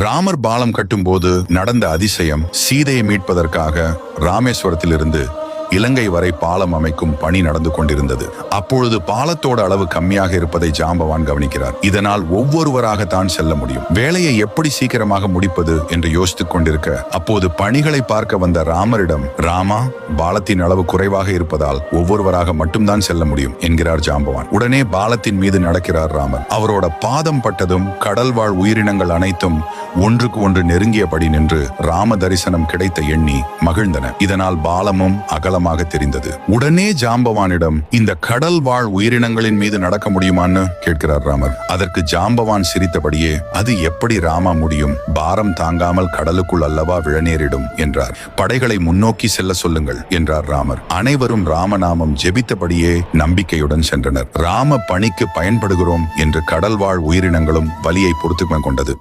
ராமர் பாலம் கட்டும்போது நடந்த அதிசயம். சீதையை மீட்பதற்காக ராமேஸ்வரத்திலிருந்து இலங்கை வரை பாலம் அமைக்கும் பணி நடந்து கொண்டிருந்தது. அப்பொழுது பாலத்தோட அளவு கம்மியாக இருப்பதை ஜாம்பவான் கவனிக்கிறார். இதனால் ஒவ்வொருவராக தான் செல்ல முடியும். வேலையை எப்படி சீக்கிரமாக முடிப்பது என்று யோசித்துக் கொண்டிருக்க, அப்போது பணிகளை பார்க்க வந்த ராமரிடம், ராமா, பாலத்தின் அளவு குறைவாக இருப்பதால் ஒவ்வொருவராக மட்டும்தான் செல்ல முடியும் என்கிறார் ஜாம்பவான். உடனே பாலத்தின் மீது நடக்கிறார் ராமர். அவரோட பாதம் பட்டதும் கடல் வாழ் உயிரினங்கள் அனைத்தும் ஒன்றுக்கு ஒன்று நெருங்கியபடி நின்று ராம தரிசனம் கிடைத்த எண்ணி மகிழ்ந்தன. இதனால் பாலமும் அகலமாக தெரிந்தது. உடனே ஜாம்பவானிடம், இந்த கடல் வாழ் உயிரினங்களின் மீது நடக்க முடியுமான்னு கேட்கிறார் ராமர். அதற்கு ஜாம்பவான் சிரித்தபடியே, அது எப்படி ராமா முடியும்? பாரம் தாங்காமல் கடலுக்குள் அல்லவா விழநேரிடும் என்றார். படைகளை முன்னோக்கி செல்ல சொல்லுங்கள் என்றார் ராமர். அனைவரும் ராமநாமம் ஜெபித்தபடியே நம்பிக்கையுடன் சென்றனர். ராம பணிக்கு பயன்படுகிறோம் என்று கடல் வாழ் உயிரினங்களும் வலியை பொறுத்து கொண்டது.